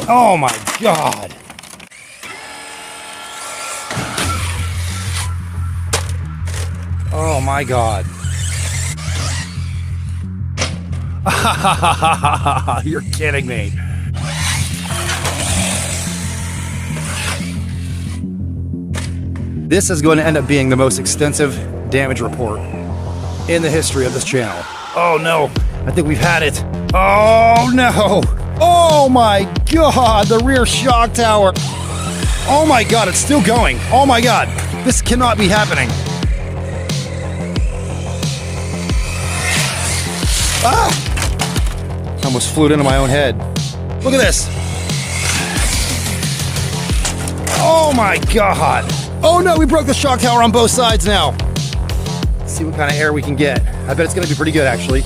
Oh my God. Oh my God. You're kidding me. This is going to end up being the most extensive damage report in the history of this channel. Oh no, I think we've had it. Oh no. Oh my God, the rear shock tower. Oh my God, it's still going. Oh my God, this cannot be happening. Ah! I almost flew it into my own head. Look at this. Oh my God. Oh no, we broke the shock tower on both sides now. Let's see what kind of air we can get. I bet it's gonna be pretty good actually.